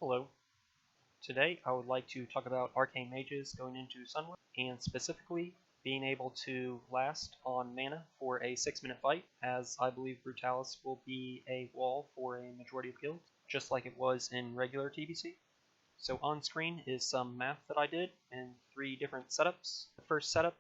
Hello. Today I would like to talk about Arcane Mages going into Sunwell, and specifically being able to last on mana for a 6-minute fight, as I believe Brutallus will be a wall for a majority of guilds, just like it was in regular TBC. So on screen is some math that I did in 3 different setups. The first setup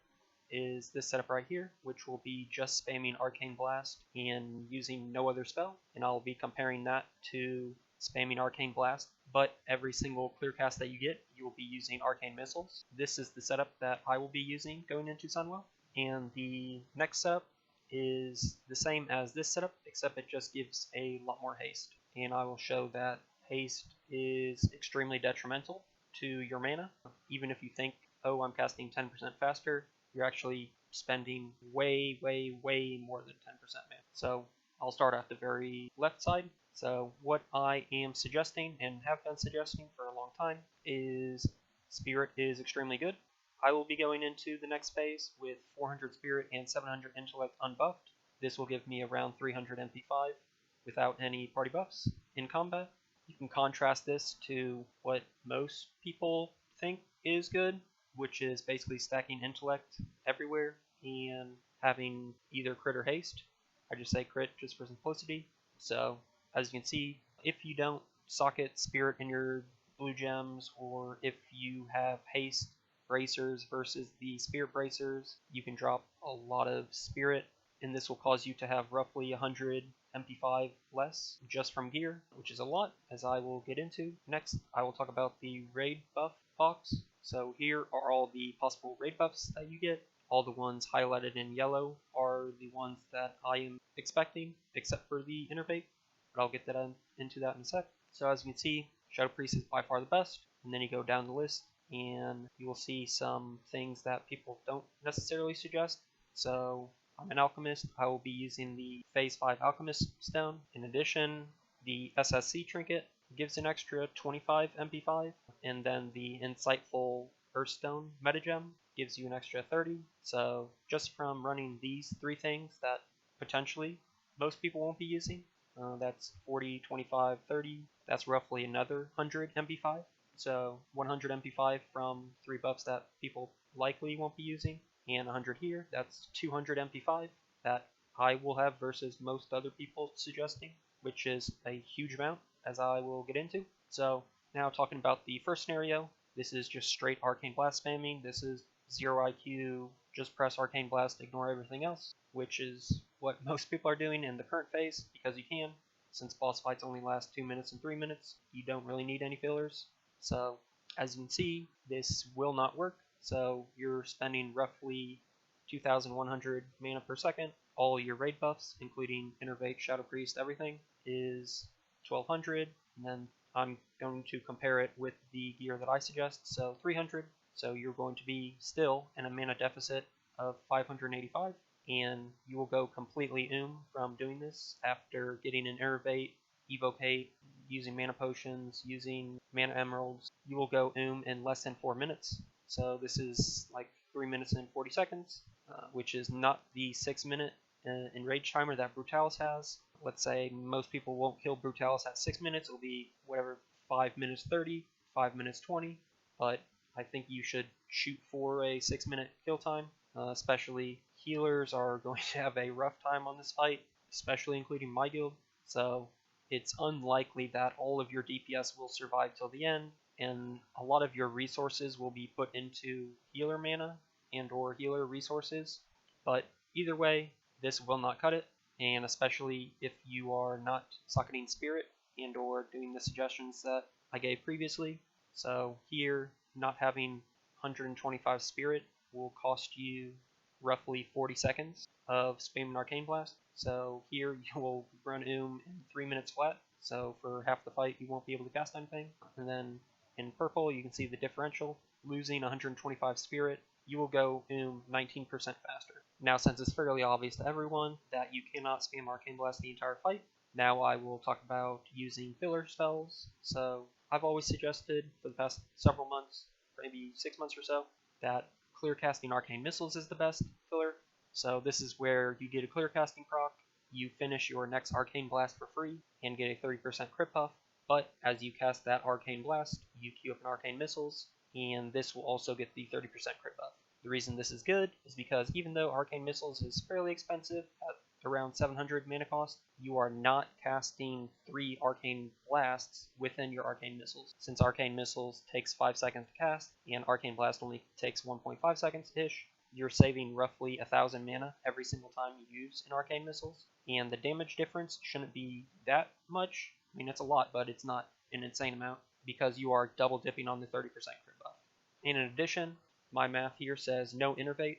is this setup right here, which will be just spamming Arcane Blast and using no other spell, and I'll be comparing that to spamming Arcane Blast, but every single Clearcast that you get, you will be using Arcane Missiles. This is the setup that I will be using going into Sunwell, and the next setup is the same as this setup, except it just gives a lot more haste, and I will show that haste is extremely detrimental to your mana. Even if you think, oh, I'm casting 10% faster, you're actually spending way more than 10% mana. So I'll start at the very left side. So what I am suggesting and have been suggesting for a long time is Spirit is extremely good. I will be going into the next phase with 400 Spirit and 700 Intellect unbuffed. This will give me around 300 MP5 without any party buffs in combat. You can contrast this to what most people think is good, which is basically stacking Intellect everywhere and having either crit or haste. I just say crit just for simplicity. So as you can see, if you don't socket Spirit in your blue gems, or if you have haste bracers versus the Spirit bracers, you can drop a lot of Spirit, and this will cause you to have roughly 100 MP5 less just from gear, which is a lot, as I will get into. Next, I will talk about the raid buff box. So here are all the possible raid buffs that you get. All the ones highlighted in yellow are the ones that I am expecting, except for the innervate, but I'll get into that in a sec. So as you can see, Shadow Priest is by far the best, and then you go down the list and you will see some things that people don't necessarily suggest. So I'm an alchemist. I will be using the Phase 5 Alchemist Stone. In addition, the SSC Trinket gives an extra 25 MP5, and then the Insightful Earthstone Metagem gives you an extra 30. So just from running these 3 things that potentially most people won't be using, that's 40, 25, 30, that's roughly another 100 MP5. So 100 MP5 from 3 buffs that people likely won't be using, and 100 here, that's 200 MP5 that I will have versus most other people suggesting, which is a huge amount, as I will get into. So now talking about the first scenario, this is just straight Arcane Blast spamming. This is 0 IQ, just press Arcane Blast, ignore everything else, which is what most people are doing in the current phase, because you can. Since boss fights only last 2 minutes and 3 minutes, you don't really need any fillers. So as you can see, this will not work. So you're spending roughly 2,100 mana per second. All your raid buffs, including Innervate, Shadow Priest, everything, is 1,200. And then I'm going to compare it with the gear that I suggest, so 300. So you're going to be still in a mana deficit of 585, and you will go completely from doing this after getting an Innervate, Evocate, using mana potions, using mana emeralds. You will go in less than 4 minutes. So this is like 3 minutes and 40 seconds, which is not the 6-minute enrage timer that Brutallus has. Let's say most people won't kill Brutallus at 6 minutes. It'll be whatever, 5 minutes 30, 5 minutes 20. But I think you should shoot for a 6-minute kill time. Especially healers are going to have a rough time on this fight, especially including my guild. So it's unlikely that all of your DPS will survive till the end, and a lot of your resources will be put into healer mana and or healer resources. But either way, this will not cut it, and especially if you are not socketing Spirit and or doing the suggestions that I gave previously. So here, not having 125 Spirit will cost you roughly 40 seconds of spamming Arcane Blast. So here you will run in 3 minutes flat, so for half the fight you won't be able to cast anything. And then in purple you can see the differential. Losing 125 Spirit, you will go 19% faster. Now, since it's fairly obvious to everyone that you cannot spam Arcane Blast the entire fight, now I will talk about using filler spells. So I've always suggested for the past several months, maybe 6 months or so, that Clearcasting Arcane Missiles is the best filler. So this is where you get a Clearcasting proc, you finish your next Arcane Blast for free, and get a 30% crit buff. but as you cast that Arcane Blast, you queue up an Arcane Missiles, and this will also get the 30% crit buff. The reason this is good is because even though Arcane Missiles is fairly expensive at around 700 mana cost, you are not casting 3 Arcane Blasts within your Arcane Missiles. Since Arcane Missiles takes 5 seconds to cast, and Arcane Blast only takes 1.5 seconds-ish, you're saving roughly 1,000 mana every single time you use an Arcane Missiles, and the damage difference shouldn't be that much. I mean, it's a lot, but it's not an insane amount, because you are double dipping on the 30% crit buff. And in addition, my math here says no innervate.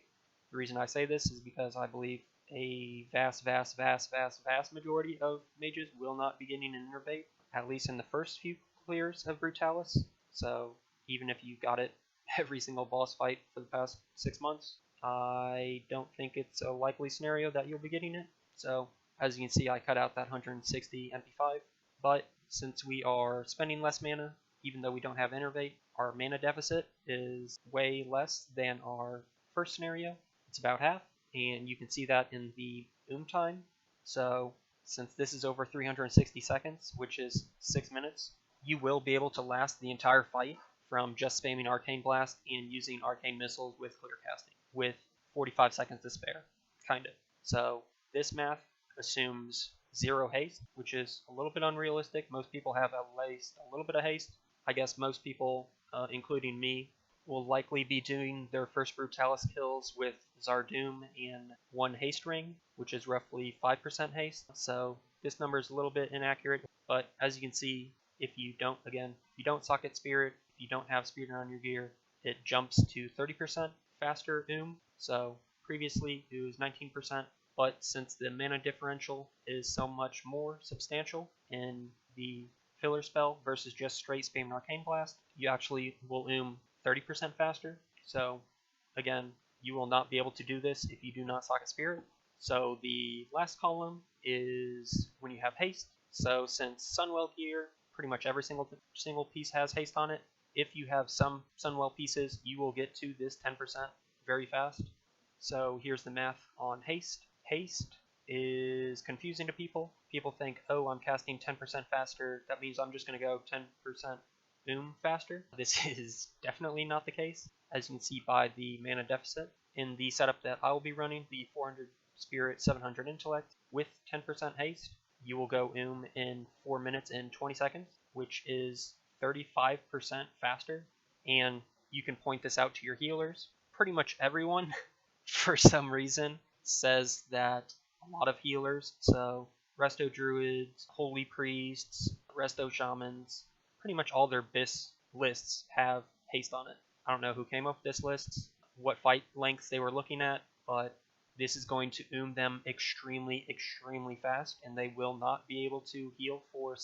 The reason I say this is because I believe a vast majority of mages will not be getting an innervate, at least in the first few clears of Brutallus. So even if you got it every single boss fight for the past 6 months, I don't think it's a likely scenario that you'll be getting it. So as you can see, I cut out that 160 MP5, but since we are spending less mana, even though we don't have innervate, our mana deficit is way less than our first scenario. It's about half, and you can see that in the time. So since this is over 360 seconds, which is 6 minutes, you will be able to last the entire fight from just spamming Arcane Blast and using Arcane Missiles with Clearcasting, with 45 seconds to spare, kind of. So this math assumes 0 haste, which is a little bit unrealistic. Most people have at least a little bit of haste. I guess most people, including me, will likely be doing their first Brutallus kills with Zardoom and 1 haste ring, which is roughly 5% haste. So this number is a little bit inaccurate, but as you can see, if you don't socket Spirit, if you don't have Spirit on your gear, it jumps to 30% faster So previously it was 19%, but since the mana differential is so much more substantial in the filler spell versus just straight spamming Arcane Blast, you actually will 30% faster. So again, you will not be able to do this if you do not socket Spirit. So the last column is when you have haste. So since Sunwell gear, pretty much every single piece has haste on it. If you have some Sunwell pieces, you will get to this 10% very fast. So here's the math on haste. Haste is confusing to people. People think, oh, I'm casting 10% faster. That means I'm just going to go 10% faster. This is definitely not the case, as you can see by the mana deficit. In the setup that I will be running, the 400 Spirit, 700 Intellect, with 10% haste, you will go in 4 minutes and 20 seconds, which is 35% faster. And you can point this out to your healers. Pretty much everyone, for some reason, says that a lot of healers, so Resto Druids, Holy Priests, Resto Shamans, pretty much all their BIS lists have haste on it. I don't know who came up with this list, what fight lengths they were looking at, but this is going to them extremely fast, and they will not be able to heal for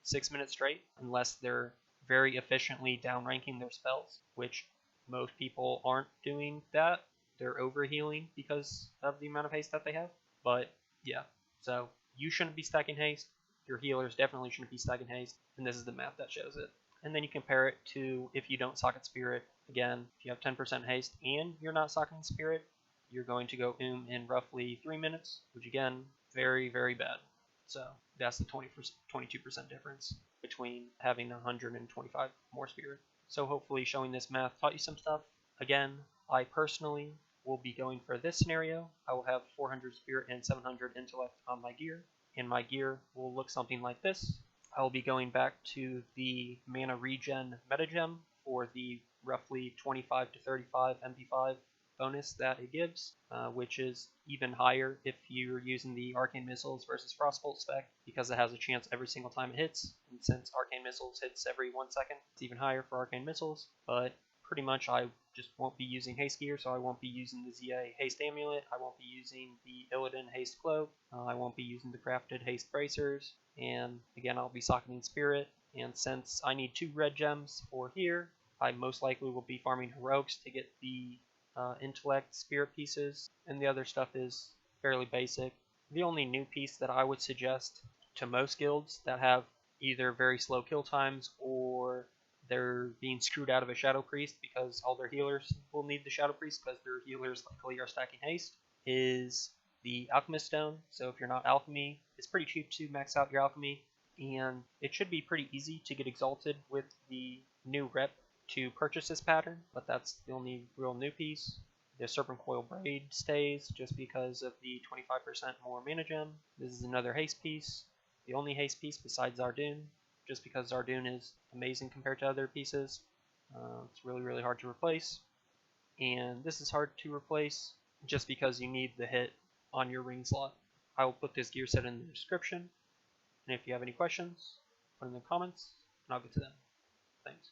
6 minutes straight unless they're very efficiently downranking their spells, which most people aren't doing that. They're overhealing because of the amount of haste that they have. But yeah, so you shouldn't be stacking haste. Your healers definitely shouldn't be stacking haste, and this is the math that shows it. And then you compare it to if you don't socket Spirit. Again, if you have 10% haste and you're not socketing Spirit, you're going to go in roughly 3 minutes, which again, very bad. So that's the 22% difference between having 125 more Spirit. So hopefully showing this math taught you some stuff. Again, I personally will be going for this scenario. I will have 400 Spirit and 700 Intellect on my gear, and my gear will look something like this. I will be going back to the mana regen metagem for the roughly 25 to 35 MP5 bonus that it gives, which is even higher if you're using the Arcane Missiles versus Frostbolt spec, because it has a chance every single time it hits, and since Arcane Missiles hits every 1 second, it's even higher for Arcane Missiles. But pretty much I just won't be using haste gear, so I won't be using the ZA haste amulet, I won't be using the Illidan haste cloak, I won't be using the crafted haste bracers, and again I'll be socketing Spirit. And since I need 2 red gems for here, I most likely will be farming heroics to get the intellect Spirit pieces, and the other stuff is fairly basic. The only new piece that I would suggest to most guilds that have either very slow kill times or they're being screwed out of a Shadow Priest because all their healers will need the Shadow Priest because their healers likely are stacking haste, is the Alchemist Stone. So if you're not Alchemy, it's pretty cheap to max out your Alchemy. and it should be pretty easy to get exalted with the new rep to purchase this pattern, but that's the only real new piece. The Serpent Coil Braid stays just because of the 25% more mana gem. This is another haste piece, the only haste piece besides Zardoon, just because Zardoon is amazing compared to other pieces. It's really hard to replace, and this is hard to replace just because you need the hit on your ring slot. I will put this gear set in the description, and if you have any questions, put in the comments, and I'll get to them. Thanks.